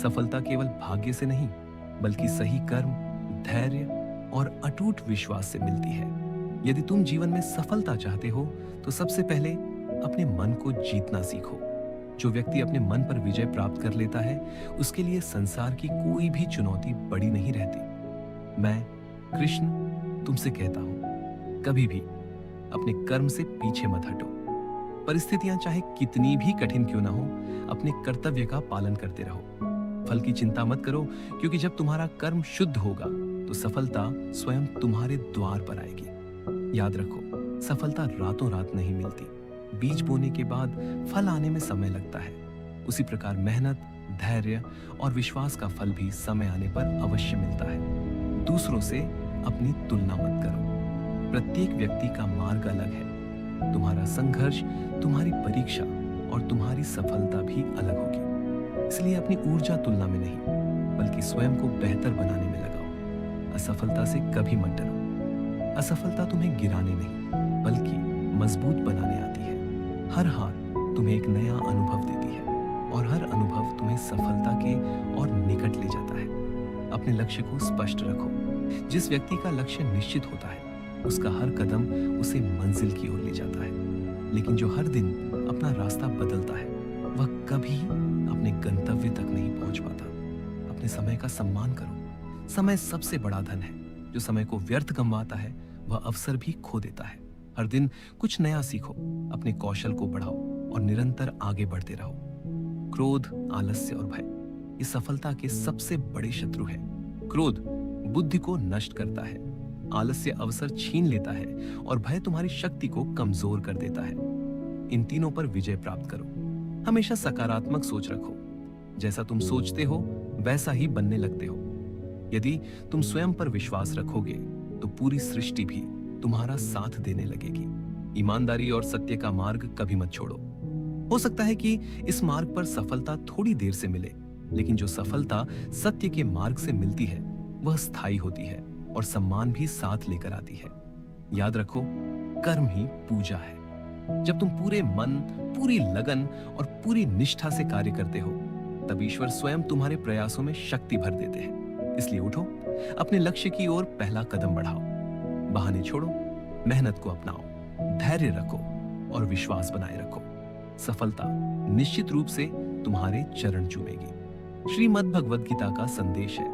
सफलता केवल भाग्य से नहीं, बल्कि सही कर्म, धैर्य और अटूट विश्वास से मिलती है। यदि तुम जीवन में सफलता चाहते हो, तो सबसे पहले अपने मन को जीतना सीखो। जो व्यक्ति अपने मन पर विजय प्राप्त कर लेता है, उसके लिए संसार की कोई भी चुनौती बड़ी नहीं रहती। मैं कृष्ण तुमसे कहता हूं, कभी भी अपने कर्म से पीछे मत हटो। परिस्थितियां चाहे कितनी भी कठिन क्यों ना हो, अपने कर्तव्य का पालन करते रहो। फल की चिंता मत करो, क्योंकि जब तुम्हारा कर्म शुद्ध होगा तो सफलता स्वयं तुम्हारे द्वार पर आएगी। याद रखो, सफलता रातों रात नहीं मिलती। बीज बोने के बाद फल आने में समय लगता है। उसी प्रकार मेहनत, धैर्य और विश्वास का फल भी समय आने पर अवश्य मिलता है। दूसरों से अपनी तुलना मत करो। प्रत्येक व्यक्ति का मार्ग अलग है। तुम्हारा संघर्ष, तुम्हारी परीक्षा और तुम्हारी सफलता भी अलग होगी। इसलिए अपनी ऊर्जा तुलना में नहीं, बल्कि स्वयं को बेहतर बनाने में लगाओ। असफलता से कभी मत डरो। असफलता तुम्हें गिराने नहीं, बल्कि मजबूत बनाने आती है। हर हार तुम्हें एक नया अनुभव देती है, और हर अनुभव तुम्हें सफलता के और निकट ले जाता है। अपने लक्ष्य को स्पष्ट रखो। जिस व्यक्ति का लक्ष्य निश्चित होता है, उसका हर कदम उसे मंजिल की ओर ले जाता है। लेकिन जो हर दिन अपना रास्ता बदलता है, वह कभी अपने गंतव्य तक नहीं पहुंच पाता। अपने समय का सम्मान करो। समय सबसे बड़ा धन है। जो समय को व्यर्थ गंवाता है, वह अवसर भी खो देता है। हर दिन कुछ नया सीखो, अपने कौशल को बढ़ाओ और निरंतर आगे बढ़ते रहो। क्रोध, आलस्य और भय ये सफलता के सबसे बड़े शत्रु हैं। क्रोध बुद्धि को नष्ट करता है, आलस्य अवसर छीन लेता है और भय तुम्हारी शक्ति को कमजोर कर देता है। इन तीनों पर विजय प्राप्त करो। हमेशा सकारात्मक सोच रखो। जैसा तुम सोचते हो, वैसा ही बनने लगते हो। यदि तुम स्वयं पर विश्वास रखोगे, तो पूरी सृष्टि भी तुम्हारा साथ देने लगेगी। ईमानदारी और सत्य का मार्ग कभी मत छोड़ो। हो सकता है कि इस मार्ग पर सफलता थोड़ी देर से मिले, लेकिन जो सफलता सत्य के मार्ग से मिलती है, वह स्थायी होती है और सम्मान भी साथ लेकर आती है। याद रखो, कर्म ही पूजा है। जब तुम पूरे मन, पूरी लगन और पूरी निष्ठा से कार्य करते हो, तब ईश्वर स्वयं तुम्हारे प्रयासों में शक्ति भर देते हैं। इसलिए उठो, अपने लक्ष्य की ओर पहला कदम बढ़ाओ। बहाने छोड़ो, मेहनत को अपनाओ, धैर्य रखो और विश्वास बनाए रखो। सफलता निश्चित रूप से तुम्हारे चरण चूमेगी। श्रीमद् भगवद गीता का संदेश है,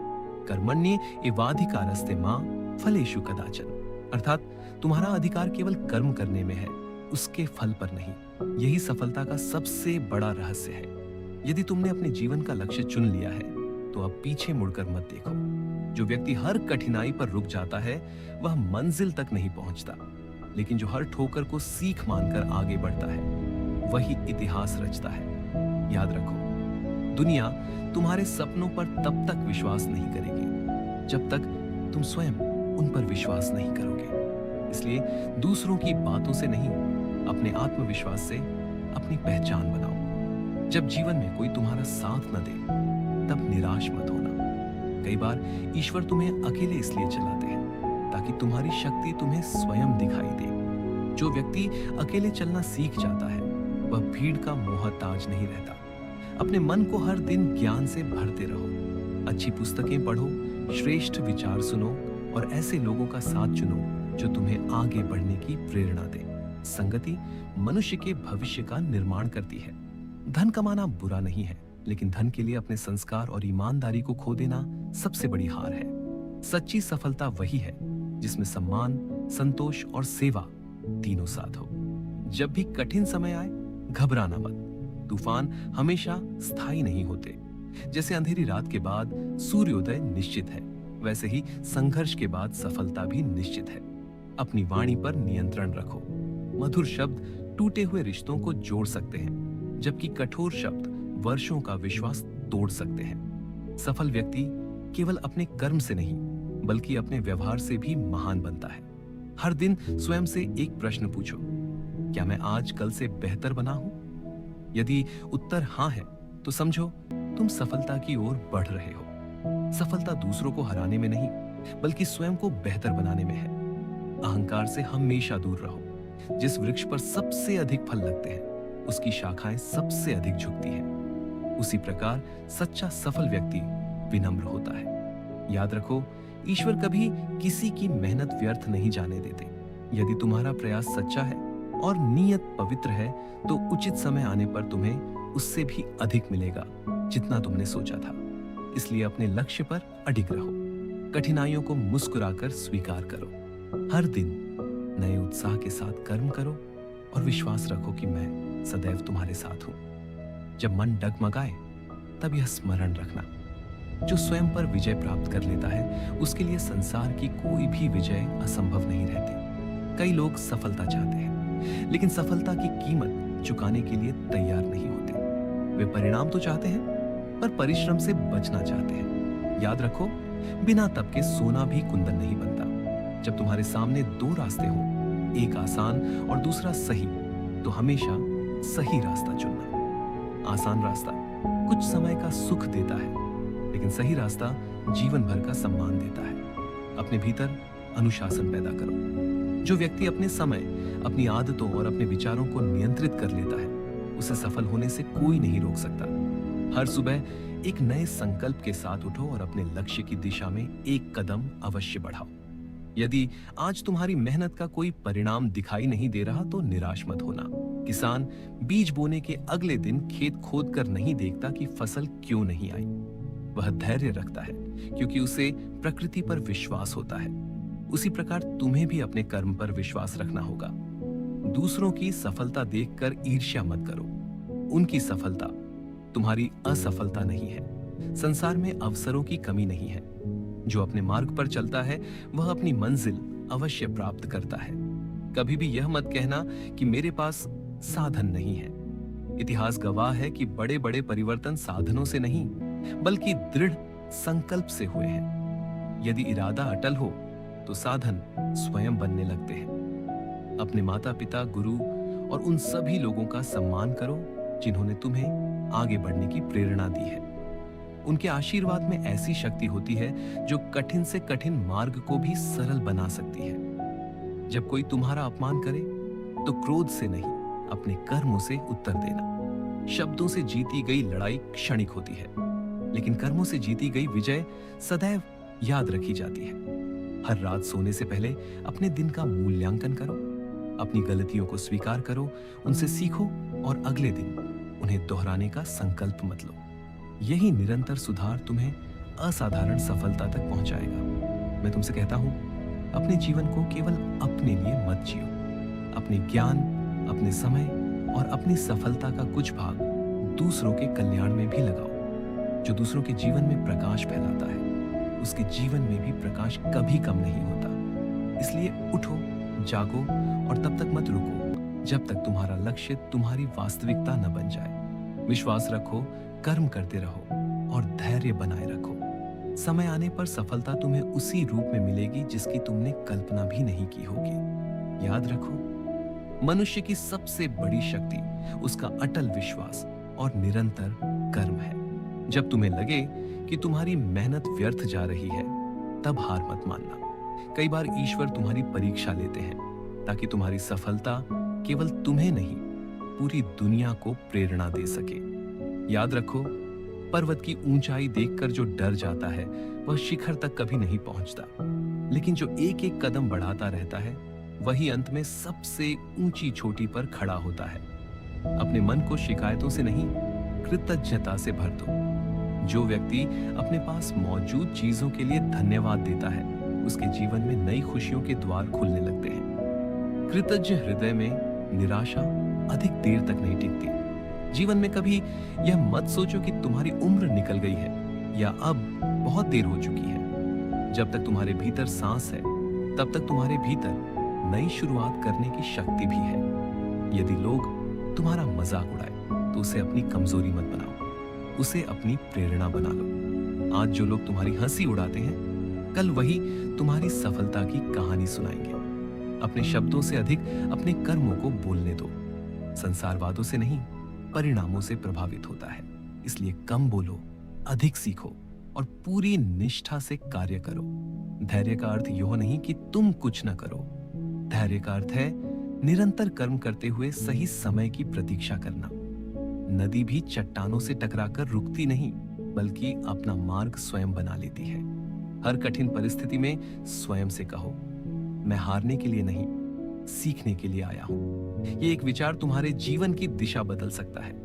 कर्मण्ये एवाधिकारस्ते मां फलेषु कदाचन। अर्थात तुम्हारा अधिकार केवल कर्म करने में है, उसके फल पर नहीं। यही सफलता का सबसे बड़ा रहस्य है। यदि तुमने अपने जीवन का लक्ष्य चुन लिया है, तो अब पीछे मुड़कर मत देखो। जो व्यक्ति हर कठिनाई पर रुक जाता है, वह मंजिल तक नहीं पहुंचता। लेकिन जो हर ठोकर को सीख मानकर आगे बढ़ता है, वही इतिहास रचता है। याद रखो, दुनिया तुम्हारे सपनों पर तब तक विश्वास नहीं करेगी, जब तक तुम स्वयं उन पर विश्वास नहीं करोगे। इसलिए दूसरों की बातों से नहीं, अपने आत्मविश्वास से अपनी पहचान बनाओ। जब जीवन में कोई तुम्हारा साथ न दे, तब निराश मत होना। कई बार ईश्वर तुम्हें अकेले इसलिए चलाते हैं, ताकि तुम्हारी शक्ति तुम्हें स्वयं दिखाई दे। जो व्यक्ति अकेले चलना सीख जाता है, वह भीड़ का मोहताज नहीं रहता। अपने मन को हर दिन ज्ञान से भरते रहो। अच्छी पुस्तकें पढ़ो, श्रेष्ठ विचार सुनो और ऐसे लोगों का साथ चुनो जो तुम्हें आगे बढ़ने की प्रेरणा दे। संगति मनुष्य के भविष्य का निर्माण करती है। धन कमाना बुरा नहीं है, लेकिन धन के लिए अपने संस्कार और ईमानदारी को खो देना सबसे बड़ी हार है। सच्ची सफलता वही है जिसमें सम्मान, संतोष और सेवा तीनों साथ हो। जब भी कठिन समय आए, घबराना मत। तूफान हमेशा स्थायी नहीं होते। जैसे अंधेरी रात के बाद सूर्योदय निश्चित है, वैसे ही संघर्ष के बाद सफलता भी निश्चित है। अपनी वाणी पर नियंत्रण रखो। मधुर शब्द टूटे हुए रिश्तों को जोड़ सकते हैं, जबकि कठोर शब्द वर्षों का विश्वास तोड़ सकते हैं। सफल व्यक्ति केवल अपने कर्म से नहीं, बल्कि अपने व्यवहार से भी महान बनता है। हर दिन स्वयं से एक प्रश्न पूछो, क्या मैं आज कल से बेहतर बना हूं? यदि उत्तर हां है, तो समझो तुम सफलता की ओर बढ़ रहे हो। सफलता दूसरों को हराने में नहीं, बल्कि स्वयं को बेहतर बनाने में है। अहंकार से हमेशा दूर रहो। जिस वृक्ष पर सबसे अधिक फल लगते हैं, उसकी शाखाएं सबसे अधिक झुकती हैं। उसी प्रकार सच्चा सफल व्यक्ति विनम्र होता है। याद रखो, ईश्वर कभी किसी की मेहनत व्यर्थ नहीं जाने देते। यदि तुम्हारा प्रयास सच्चा है और नीयत पवित्र है, तो उचित समय आने पर तुम्हें उससे भी अधिक मिलेगा जितना तुमने सोचा था। इसलिए अपने लक्ष्य पर अडिग रहो, कठिनाइयों को मुस्कुराकर स्वीकार करो, हर दिन नए उत्साह के साथ कर्म करो और विश्वास रखो कि मैं सदैव तुम्हारे साथ हूं। जब मन डगमगाए तब यह स्मरण रखना, जो स्वयं पर विजय प्राप्त कर लेता है उसके लिए संसार की कोई भी विजय असंभव नहीं रहती। कई लोग सफलता चाहते हैं लेकिन सफलता की कीमत चुकाने के लिए तैयार नहीं होते। वे परिणाम तो चाहते हैं पर परिश्रम से बचना चाहते हैं। याद रखो, बिना तप के सोना भी कुंदन नहीं बनता। जब तुम्हारे सामने दो रास्ते हों, एक आसान और दूसरा सही, तो हमेशा सही रास्ता चुनना। आसान रास्ता कुछ समय का सुख देता है, लेकिन सही रास्ता जीवन भर का सम्मान देता है। अपने भीतर अनुशासन पैदा करो। जो व्यक्ति अपने समय, अपनी आदतों और अपने विचारों को नियंत्रित कर लेता है, उसे सफल होने से कोई नहीं रोक सकता। हर सुबह एक नए संकल्प के साथ उठो और अपने लक्ष्य की दिशा में एक कदम अवश्य बढ़ाओ। यदि आज तुम्हारी मेहनत का कोई परिणाम दिखाई नहीं दे रहा तो निराश मत होना। किसान बीज बोने के अगले दिन खेत खोद कर नहीं देखता कि फसल क्यों नहीं आई। वह धैर्य रखता है क्योंकि उसे प्रकृति पर विश्वास होता है। उसी प्रकार तुम्हें भी अपने कर्म पर विश्वास रखना होगा। दूसरों की सफलता देखकर ईर्ष्या मत करो। उनकी सफलता तुम्हारी असफलता नहीं है। संसार में अवसरों की कमी नहीं है। जो अपने मार्ग पर चलता है वह अपनी मंजिल अवश्य प्राप्त करता है। कभी भी यह मत कहना कि मेरे पास साधन नहीं है। इतिहास गवाह है कि बड़े बड़े परिवर्तन साधनों से नहीं बल्कि दृढ़ संकल्प से हुए हैं। यदि इरादा अटल हो तो साधन स्वयं बनने लगते हैं। अपने माता पिता, गुरु और उन सभी लोगों का सम्मान करो जिन्होंने तुम्हें आगे बढ़ने की प्रेरणा दी है। उनके आशीर्वाद में ऐसी शक्ति होती है जो कठिन से कठिन मार्ग को भी सरल बना सकती है। जब कोई तुम्हारा अपमान करे तो क्रोध से नहीं, अपने कर्मों से उत्तर देना। शब्दों से जीती गई लड़ाई क्षणिक होती है, लेकिन कर्मों से जीती गई विजय सदैव याद रखी जाती है। हर रात सोने से पहले अपने दिन का मूल्यांकन करो, अपनी गलतियों को स्वीकार करो, उनसे सीखो और अगले दिन उन्हें दोहराने का संकल्प मत लो। यही निरंतर सुधार तुम्हें असाधारण सफलता तक पहुंचाएगा। मैं तुमसे कहता हूं, अपने जीवन को केवल अपने लिए मत जियो। अपने ज्ञान, अपने समय और अपनी सफलता का कुछ भाग दूसरों के कल्याण में भी लगाओ। जो दूसरों के जीवन में प्रकाश फैलाता है उसके जीवन में भी प्रकाश कभी कम नहीं होता। इसलिए उठो, जागो और तब तक मत रुको जब तक तुम्हारा लक्ष्य तुम्हारी वास्तविकता न बन जाए। विश्वास रखो, कर्म करते रहो और धैर्य बनाए रखो। समय आने पर सफलता तुम्हें उसी रूप में मिलेगी जिसकी तुमने कल्पना भी नहीं की होगी। याद रखो, मनुष्य की सबसे बड़ी शक्ति उसका अटल विश्वास और निरंतर कर्म है। जब तुम्हें लगे कि तुम्हारी मेहनत व्यर्थ जा रही है, तब हार मत मानना। कई बार ईश्वर तुम्हारी परीक्षा लेते हैं ताकि तुम्हारी सफलता केवल तुम्हें नहीं, पूरी दुनिया को प्रेरणा दे सके। याद रखो, पर्वत की ऊंचाई देखकर जो डर जाता है वह शिखर तक कभी नहीं पहुंचता, लेकिन जो एक एक कदम बढ़ाता रहता है वही अंत में सबसे ऊंची चोटी पर खड़ा होता है। अपने मन को शिकायतों से नहीं, कृतज्ञता से भर दो। जो व्यक्ति अपने पास मौजूद चीजों के लिए धन्यवाद देता है उसके जीवन में नई खुशियों के द्वार खुलने लगते हैं। कृतज्ञ हृदय में निराशा अधिक देर तक नहीं टिकती। जीवन में कभी यह मत सोचो कि तुम्हारी उम्र निकल गई है या अब बहुत देर हो चुकी है। जब तक तुम्हारे भीतर सांस है तब तक तुम्हारे भीतर नई शुरुआत करने की शक्ति भी है। यदि लोग तुम्हारा मजाक उड़ाए तो उसे अपनी कमजोरी मत बनाओ, उसे अपनी प्रेरणा बना लो। आज जो लोग तुम्हारी हंसी उड़ाते हैं, कल वही तुम्हारी सफलता की कहानी सुनाएंगे। अपने शब्दों से अधिक अपने कर्मों को बोलने दो। संसारवादों से नहीं, परिणामों से प्रभावित होता है। इसलिए कम बोलो, अधिक सीखो और पूरी निष्ठा से कार्य करो। धैर्य का अर्थ यह नहीं कि तुम कुछ न करो। धैर्य का अर्थ है निरंतर कर्म करते हुए सही समय की प्रतीक्षा करना। नदी भी चट्टानों से टकराकर रुकती नहीं, बल्कि अपना मार्ग स्वयं बना लेती है। हर कठिन परिस्थिति में स्वयं से कहो, मैं हारने के लिए नहीं, सीखने के लिए आया हूं। ये एक विचार तुम्हारे जीवन की दिशा बदल सकता है।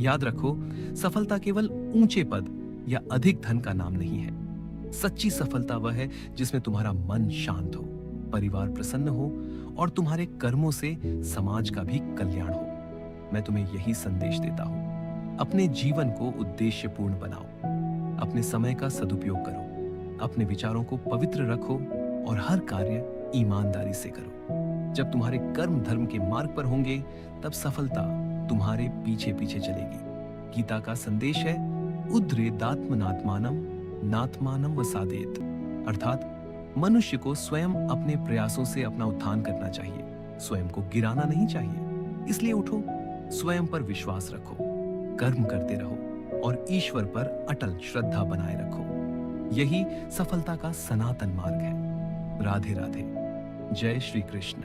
याद रखो, सफलता केवल ऊंचे पद या अधिक धन का नाम नहीं है। सच्ची सफलता वह है जिसमें तुम्हारा मन शांत हो, परिवार प्रसन्न हो और तुम्हारे कर्मों से समाज का भी कल्याण हो। मैं तुम्हें यही संदेश देता हूं, अपने जीवन को उद्देश्यपूर्ण बनाओ, अपने समय का सदुपयोग करो, अपने विचारों को पवित्र रखो और हर कार्य ईमानदारी से करो। जब तुम्हारे कर्म धर्म के मार्ग पर होंगे, तब सफलता तुम्हारे पीछे पीछे चलेगी। गीता का संदेश है, उद्रेदात्मनात्मानम नात्मानम वसादेत, अर्थात मनुष्य को स्वयं अपने प्रयासों से अपना उत्थान करना चाहिए, स्वयं को गिराना नहीं चाहिए। इसलिए उठो, स्वयं पर विश्वास रखो, कर्म करते रहो और ईश्वर पर अटल श्रद्धा बनाए रखो। यही सफलता का सनातन मार्ग है। राधे राधे। जय श्री कृष्ण।